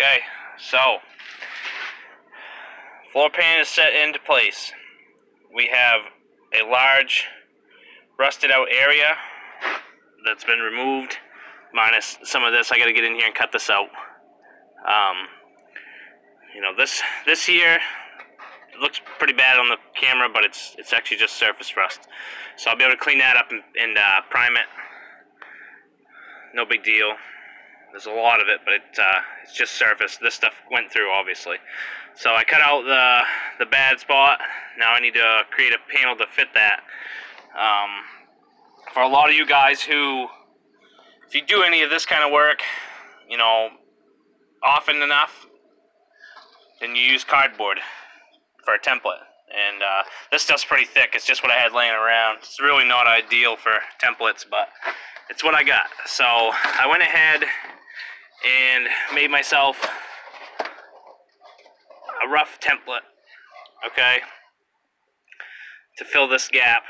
Okay, so floor pan is set into place. We have a large rusted out area that's been removed, minus some of this. I got to get in here and cut this out. You know, this here, it looks pretty bad on the camera, but it's actually just surface rust. So I'll be able to clean that up and prime it. No big deal. There's a lot of it, but it's just surface. This stuff went through, obviously. So I cut out the bad spot. Now I need to create a panel to fit that. For a lot of you guys who, if you do any of this kind of work, you know, often enough, then you use cardboard for a template. And this stuff's pretty thick. It's just what I had laying around. It's really not ideal for templates, but it's what I got. So I went ahead and made myself a rough template, okay, to fill this gap.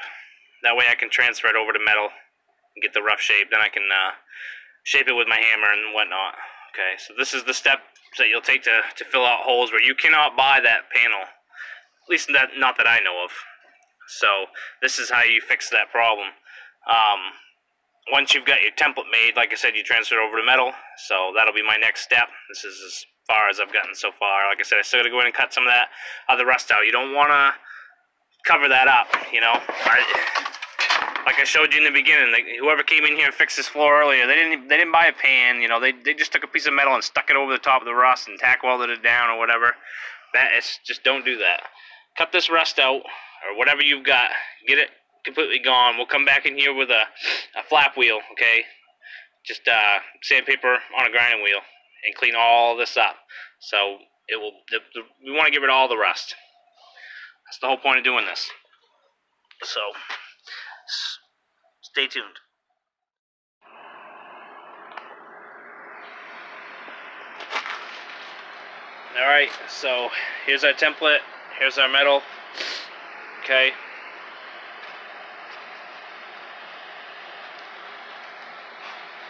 That way I can transfer it over to metal and get the rough shape. Then I can shape it with my hammer and whatnot. Okay, so this is the step that you'll take to fill out holes where you cannot buy that panel. At least not that I know of. So this is how you fix that problem. Once you've got your template made, like I said, you transfer it over to metal. So that'll be my next step. This is as far as I've gotten so far. Like I said, I still got to go in and cut some of that other rust out. You don't want to cover that up, you know. Like I showed you in the beginning, whoever came in here and fixed this floor earlier, they didn't buy a pan, you know. They just took a piece of metal and stuck it over the top of the rust and tack welded it down or whatever. That is, just don't do that. Cut this rust out or whatever you've got. Get it completely gone. We'll come back in here with a flap wheel, okay? Just sandpaper on a grinding wheel and clean all this up. So it will. We want to get rid of all the rust. That's the whole point of doing this. So stay tuned. Alright, so here's our template, here's our metal, okay.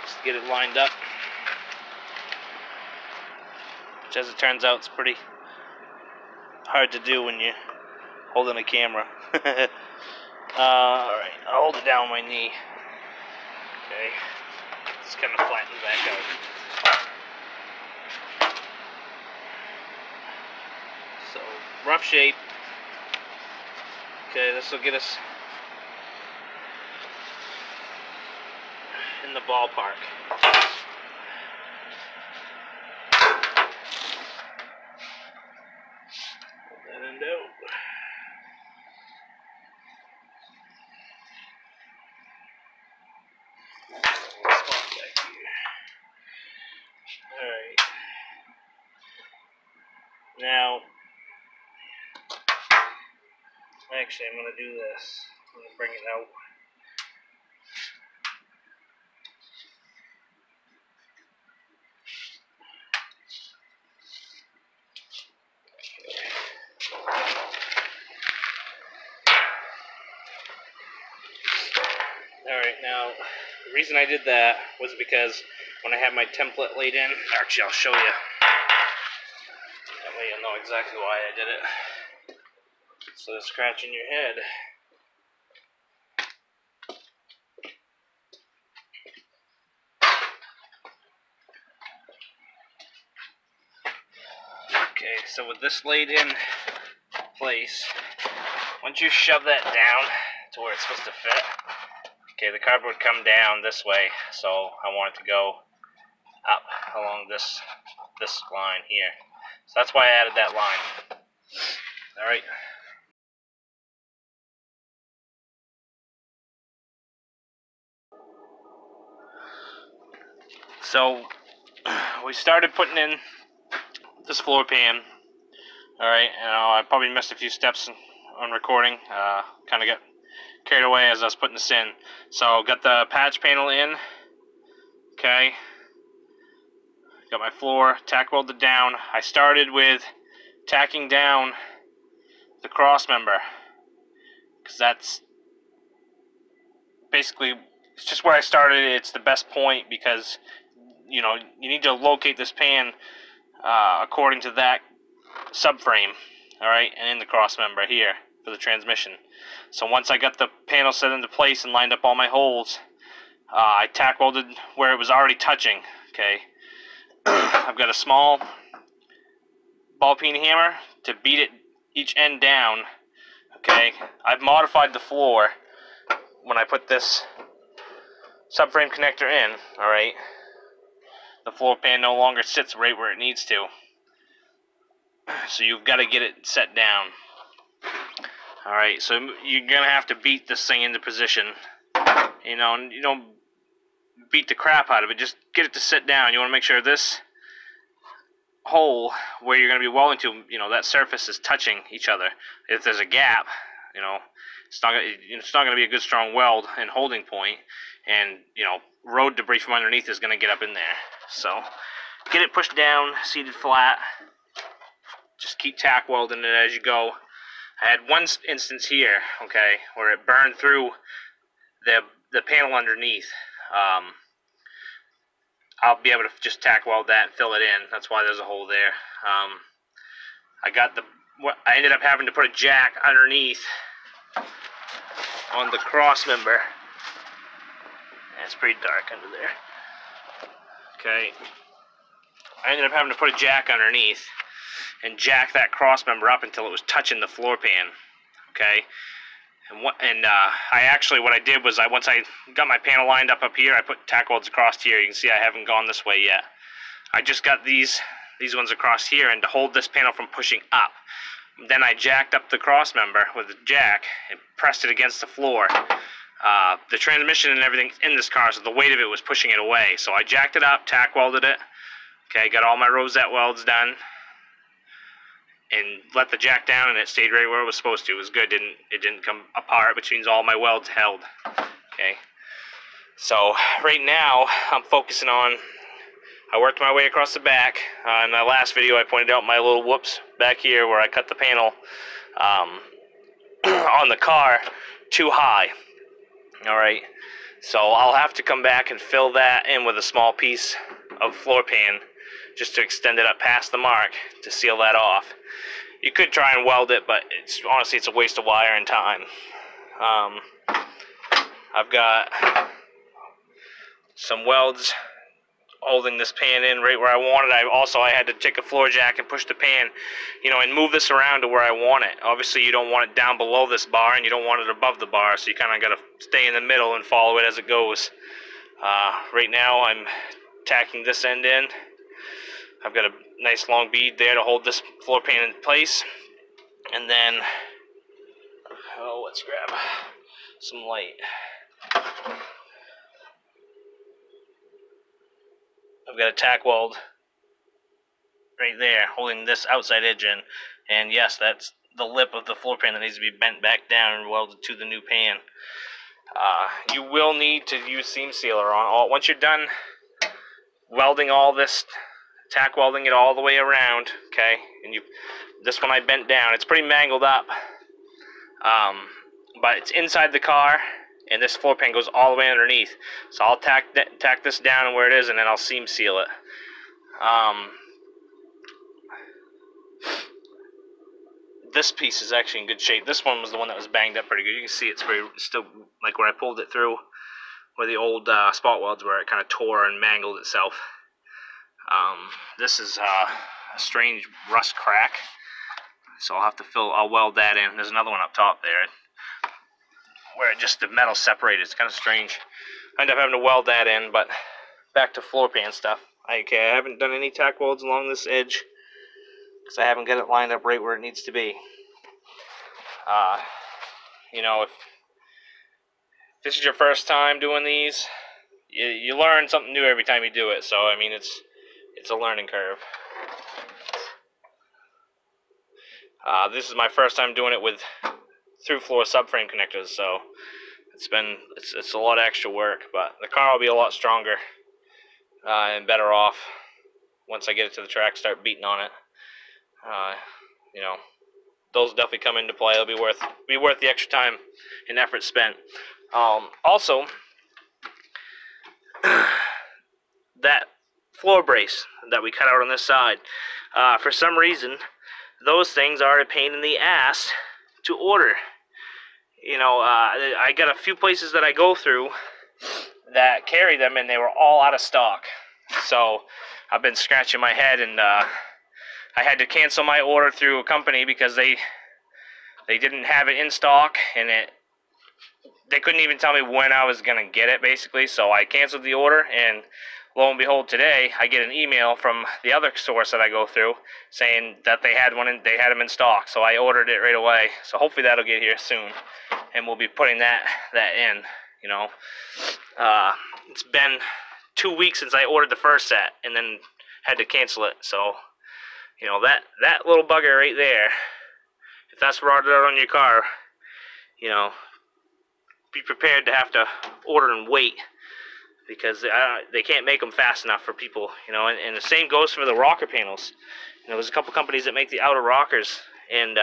Just get it lined up, which as it turns out, it's pretty hard to do when you're holding a camera. Alright, I'll hold it down with my knee. Okay, just kind of flatten it back out. So, rough shape. Okay, this will get us in the ballpark. Put that end out. Alright. Now, actually, I'm going to do this. I'm going to bring it out. Alright, now, the reason I did that was because when I had my template laid in, actually I'll show you. That way you'll know exactly why I did it. So of scratching your head. Okay, so with this laid in place, once you shove that down to where it's supposed to fit, okay, the cardboard come down this way, so I want it to go up along this line here. So that's why I added that line. Alright. So we started putting in this floor pan. Alright, I probably missed a few steps on recording. Kind of got carried away as I was putting this in. So got the patch panel in. Okay. Got my floor tack welded down. I started with tacking down the cross member, because that's basically, it's just where I started. It's the best point because, you know, you need to locate this pan according to that subframe, alright, and in the cross member here for the transmission. So once I got the panel set into place and lined up all my holes, I tack welded where it was already touching, okay. I've got a small ball peen hammer to beat it each end down, okay. I've modified the floor when I put this subframe connector in, alright. The floor pan no longer sits right where it needs to. So you've got to get it set down. Alright, so you're going to have to beat this thing into position. You know, and you don't beat the crap out of it, just get it to sit down. You want to make sure this hole where you're going to be welding to, you know, that surface is touching each other. If there's a gap, you know, it's not going to be a good strong weld and holding point, and, you know, road debris from underneath is going to get up in there. So get it pushed down, seated flat. Just keep tack welding it as you go. I had one instance here, okay, where it burned through the panel underneath. I'll be able to just tack weld that and fill it in. That's why there's a hole there. I ended up having to put a jack underneath on the cross member. And it's pretty dark under there. Okay. I ended up having to put a jack underneath and jack that cross member up until it was touching the floor pan. Okay. What I did was once I got my panel lined up here, I put tack welds across here. You can see I haven't gone this way yet. I just got these ones across here, and to hold this panel from pushing up. Then I jacked up the cross member with the jack and pressed it against the floor. The transmission and everything in this car, so the weight of it was pushing it away. So I jacked it up, tack welded it. Okay, got all my rosette welds done, and let the jack down, and it stayed right where it was supposed to. It was good. It didn't come apart, which means all my welds held. Okay. So right now I'm focusing on. I worked my way across the back. In my last video, I pointed out my little whoops back here where I cut the panel on the car too high. All right. So I'll have to come back and fill that in with a small piece of floor pan, just to extend it up past the mark to seal that off. You could try and weld it, but honestly it's a waste of wire and time. I've got some welds holding this pan in right where I want it. I had to take a floor jack and push the pan, you know, and move this around to where I want it. Obviously you don't want it down below this bar, and you don't want it above the bar, so you kind of got to stay in the middle and follow it as it goes. Right now I'm tacking this end in. I've got a nice long bead there to hold this floor pan in place. And then, let's grab some light. I've got a tack weld right there holding this outside edge in. And yes, that's the lip of the floor pan that needs to be bent back down and welded to the new pan. You will need to use seam sealer on once you're done welding all this, tack welding it all the way around, okay? And this one I bent down. It's pretty mangled up, but it's inside the car, and this floor pan goes all the way underneath. So I'll tack this down where it is, and then I'll seam seal it. This piece is actually in good shape. This one was the one that was banged up pretty good. You can see it's still like where I pulled it through, where the old spot welds were. It kind of tore and mangled itself. This is a strange rust crack, so I'll weld that in. There's another one up top there where the metal separated. It's kind of strange. I end up having to weld that in, but back to floor pan stuff. I haven't done any tack welds along this edge because I haven't got it lined up right where it needs to be. You know, if this is your first time doing these, you learn something new every time you do it. So I mean, it's a learning curve. This is my first time doing it with through floor subframe connectors, so it's a lot of extra work, but the car will be a lot stronger and better off once I get it to the track, start beating on it. You know, those definitely come into play. It'll be worth the extra time and effort spent. Also, that floor brace that we cut out on this side. For some reason, those things are a pain in the ass to order. You know, I got a few places that I go through that carry them, and they were all out of stock. So I've been scratching my head, and I had to cancel my order through a company because they didn't have it in stock, and they couldn't even tell me when I was gonna get it, basically. So I canceled the order, and lo and behold, today I get an email from the other source that I go through saying that they had them in stock. So I ordered it right away. So hopefully that'll get here soon, and we'll be putting that in. You know, it's been 2 weeks since I ordered the first set, and then had to cancel it. So, you know, that little bugger right there, if that's rotted out on your car, you know, be prepared to have to order and wait, because they can't make them fast enough for people, you know. And the same goes for the rocker panels. You know, there's a couple companies that make the outer rockers, and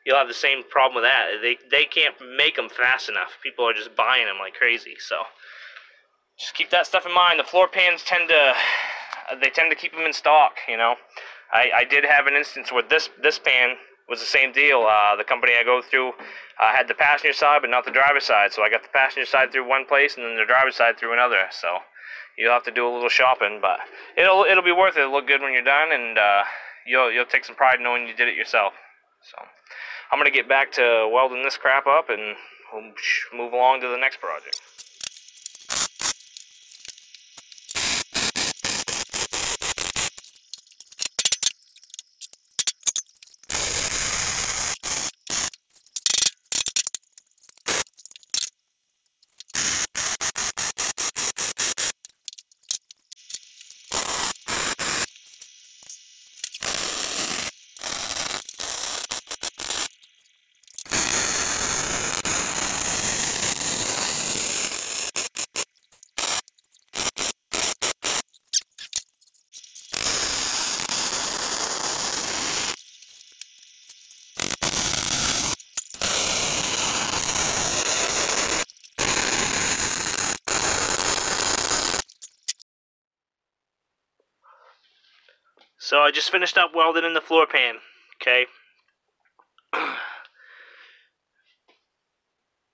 you'll have the same problem with that. They can't make them fast enough. People are just buying them like crazy. So just keep that stuff in mind. The floor pans tend to keep them in stock. You know, I did have an instance where this pan was the same deal. The company I go through had the passenger side, but not the driver's side. So I got the passenger side through one place, and then the driver's side through another. So you'll have to do a little shopping, but it'll be worth it. It'll look good when you're done, and you'll take some pride knowing you did it yourself. So I'm gonna get back to welding this crap up, and we'll move along to the next project. So I just finished up welding in the floor pan, okay?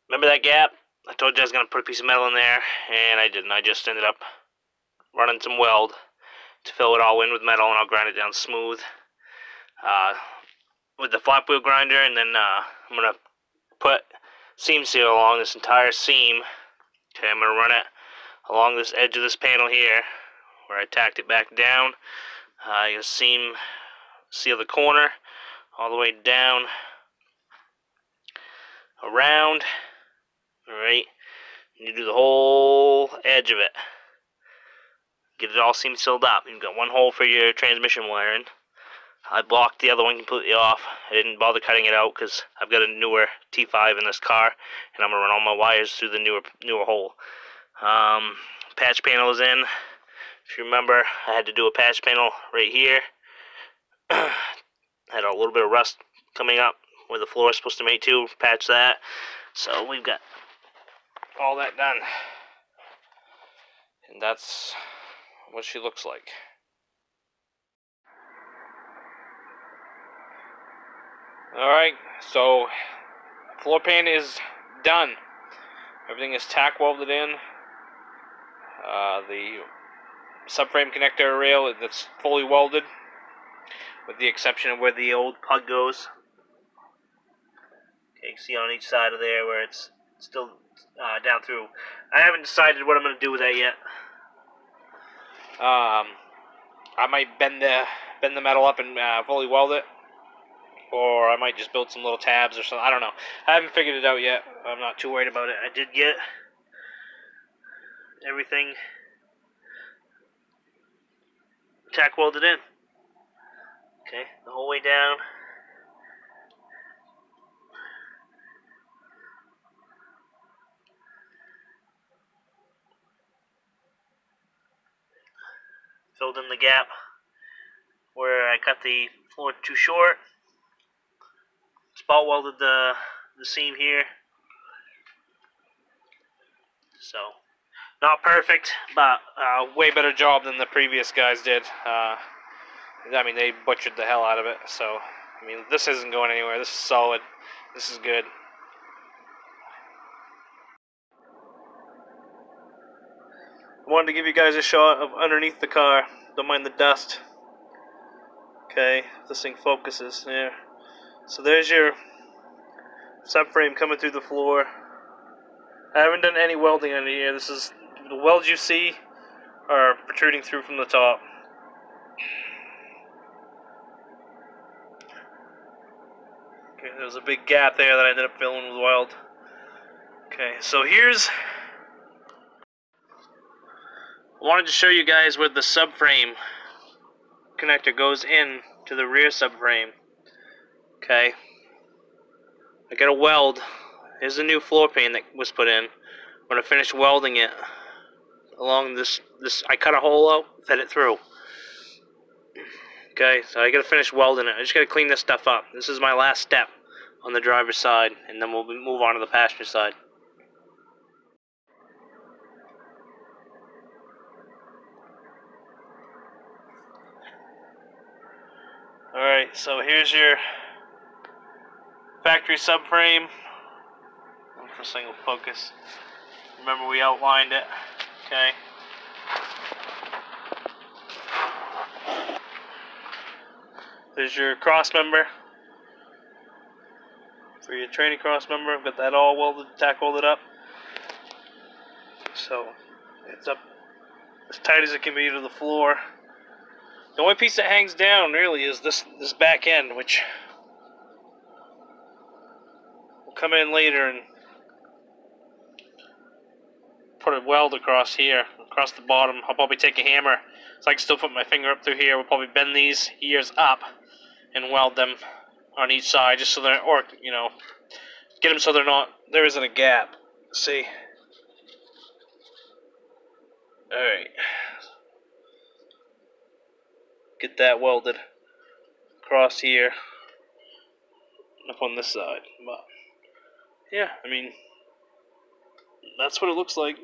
Remember that gap? I told you I was going to put a piece of metal in there, and I didn't. I just ended up running some weld to fill it all in with metal, and I'll grind it down smooth with the flap wheel grinder, and then I'm going to put seam seal along this entire seam. Okay, I'm going to run it along this edge of this panel here, where I tacked it back down. You'll seal the corner all the way down, around. Alright, you do the whole edge of it. Get it all seam sealed up. You've got one hole for your transmission wiring. I blocked the other one completely off. I didn't bother cutting it out because I've got a newer T5 in this car, and I'm going to run all my wires through the newer hole. Patch panel is in. If you remember, I had to do a patch panel right here. Had a little bit of rust coming up where the floor is supposed to mate to. Patch that. So we've got all that done, and that's what she looks like. Alright, so floor pan is done. Everything is tack welded in. The subframe connector rail that's fully welded, with the exception of where the old plug goes. Okay, you can see on each side of there where it's still down through. I haven't decided what I'm going to do with that yet. I might bend the metal up and fully weld it, or I might just build some little tabs or something. I don't know. I haven't figured it out yet. I'm not too worried about it. I did get everything tack welded in. Okay, the whole way down. Filled in the gap where I cut the floor too short. Spot welded the seam here. So Not perfect, but way better job than the previous guys did. I mean, they butchered the hell out of it. So, I mean, this isn't going anywhere. This is solid. This is good. I wanted to give you guys a shot of underneath the car. Don't mind the dust. Okay, if this thing focuses there. So there's your subframe coming through the floor. I haven't done any welding under here. This is the welds you see are protruding through from the top. Okay, there's a big gap there that I ended up filling with weld. Okay, so here's... I wanted to show you guys where the subframe connector goes in to the rear subframe. Okay, I got a weld. Here's the new floor pan that was put in. When I finished welding it along this, I cut a hole out, fed it through. Okay, so I gotta finish welding it. I just gotta clean this stuff up. This is my last step on the driver's side, and then we'll move on to the passenger side. Alright, so here's your factory subframe. If this thing will focus. Remember, we outlined it. Okay. There's your cross member. For your training cross member, I've got that all welded, tack welded up. So it's up as tight as it can be to the floor. The only piece that hangs down really is this back end, which will come in later and put a weld across here, across the bottom. I'll probably take a hammer, so I can still put my finger up through here. We'll probably bend these ears up and weld them on each side, just so they're, or you know, get them so they're not, there isn't a gap. See? All right. Get that welded across here, up on this side. But yeah, I mean, that's what it looks like.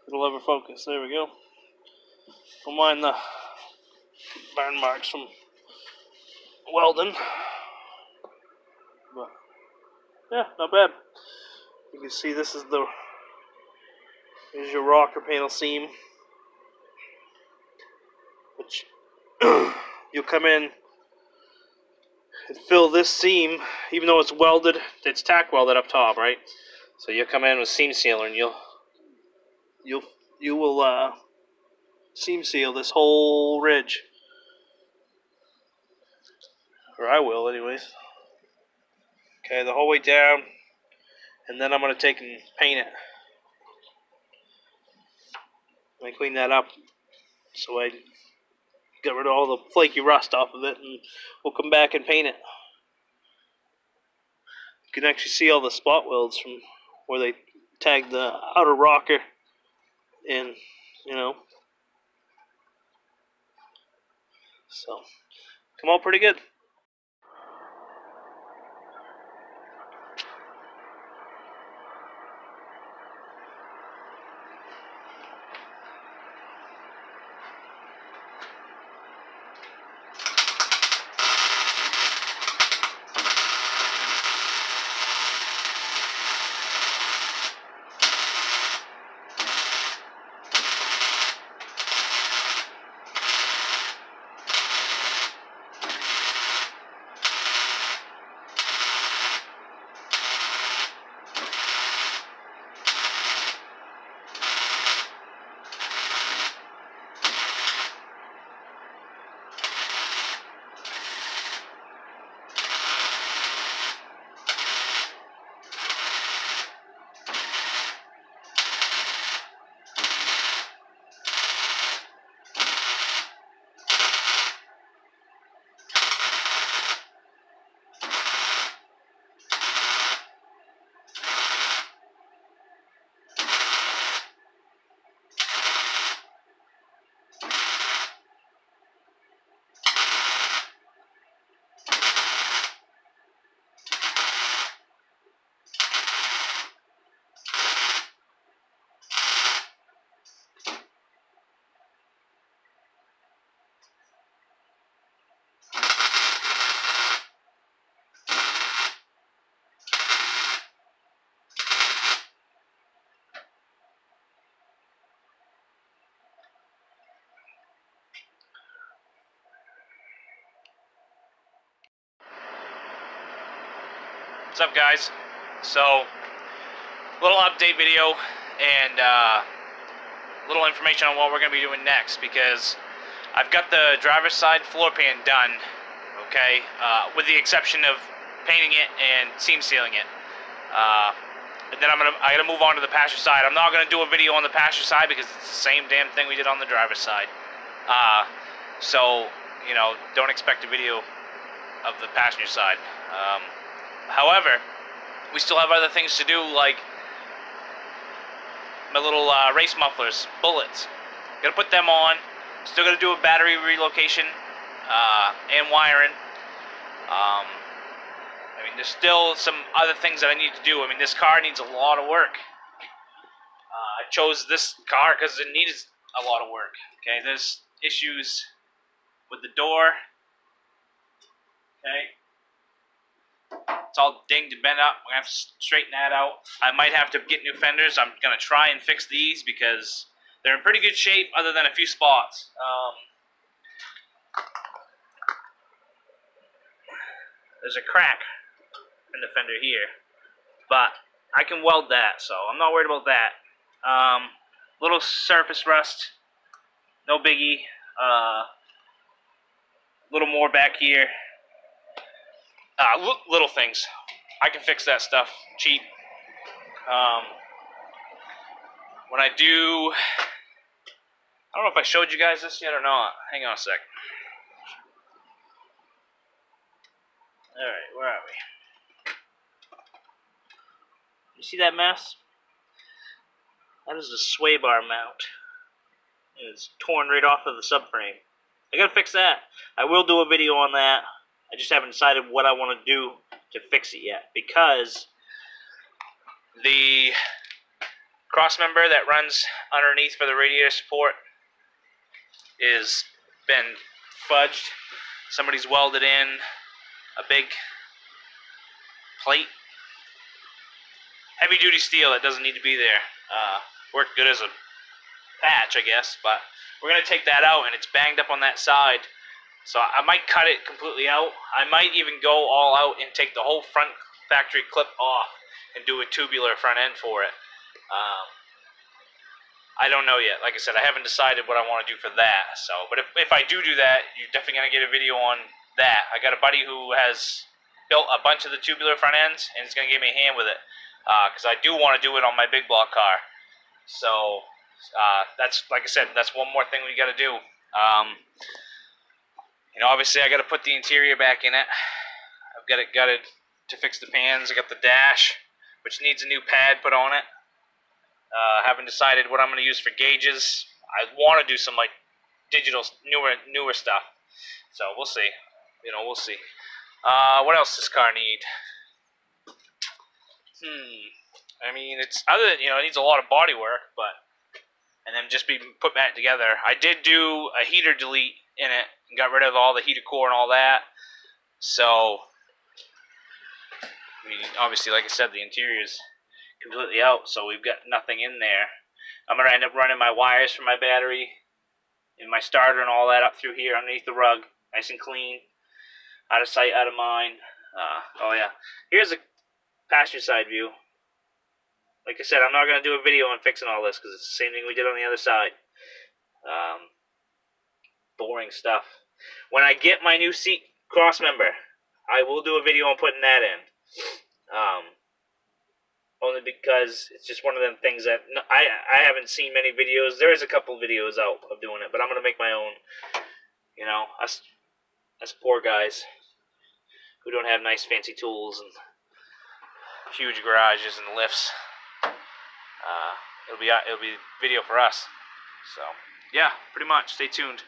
It'll ever focus. There we go. Don't mind the burn marks from welding, but yeah, not bad. You can see this is here's your rocker panel seam, which you'll come in and fill this seam, even though it's welded, it's tack welded up top, right? So you'll come in with seam sealer and you will seam seal this whole ridge, or I will anyways. Okay, the whole way down, and then I'm going to take and paint it. I clean that up so I get rid of all the flaky rust off of it, and we'll come back and paint it. You can actually see all the spot welds from where they tagged the outer rocker in, you know. So, come out pretty good. What's up, guys? So, little update video and little information on what we're going to be doing next, because I've got the driver's side floor pan done, okay, with the exception of painting it and seam sealing it. And then I gotta move on to the passenger side. I'm not gonna do a video on the passenger side because it's the same damn thing we did on the driver's side. So, you know, don't expect a video of the passenger side. However, we still have other things to do, like my little race mufflers, bullets. Gotta put them on. Still gotta do a battery relocation and wiring. I mean, there's still some other things that I need to do. I mean, this car needs a lot of work. I chose this car because it needs a lot of work. Okay, there's issues with the door. Okay. It's all dinged and bent up. We're going to have to straighten that out. I might have to get new fenders. I'm going to try and fix these because they're in pretty good shape other than a few spots. There's a crack in the fender here, but I can weld that, so I'm not worried about that. Little surface rust, no biggie. Little more back here. Little things. I can fix that stuff cheap. When I do, I don't know if I showed you guys this yet or not. Hang on a sec. Alright, where are we? You see that mess? That is the sway bar mount. It's torn right off of the subframe. I gotta fix that. I will do a video on that. I just haven't decided what I want to do to fix it yet, because the cross member that runs underneath for the radiator support is been fudged. Somebody's welded in a big plate, heavy duty steel that doesn't need to be there. Worked good as a patch, I guess, but we're gonna take that out, and it's banged up on that side. So I might cut it completely out. I might even go all out and take the whole front factory clip off and do a tubular front end for it. I don't know yet. Like I said, I haven't decided what I want to do for that. So, but if I do that, you're definitely gonna get a video on that. I got a buddy who has built a bunch of the tubular front ends, and he's gonna give me a hand with it, because I do want to do it on my big block car. So that's, like I said, that's one more thing we got to do. You know, obviously I got to put the interior back in it. I've got it gutted to fix the pans. I got the dash, which needs a new pad put on it. Haven't decided what I'm going to use for gauges. I want to do some like digital newer stuff. So we'll see. You know, we'll see. What else does this car need? I mean, it's other than, you know, it needs a lot of body work, but and then just be put back together. I did do a heater delete in it and got rid of all the heated core and all that. So, I mean, obviously, like I said, the interior is completely out, so we've got nothing in there. I'm gonna end up running my wires for my battery and my starter and all that up through here underneath the rug, nice and clean, out of sight, out of mind. Oh yeah, here's a passenger side view. Like I said, I'm not going to do a video on fixing all this because it's the same thing we did on the other side. Boring stuff. When I get my new seat cross member, I will do a video on putting that in. Only because it's just one of them things that I haven't seen many videos. There is a couple videos out of doing it, but I'm going to make my own. You know, us poor guys who don't have nice fancy tools and huge garages and lifts. It'll be video for us. So yeah, pretty much. Stay tuned.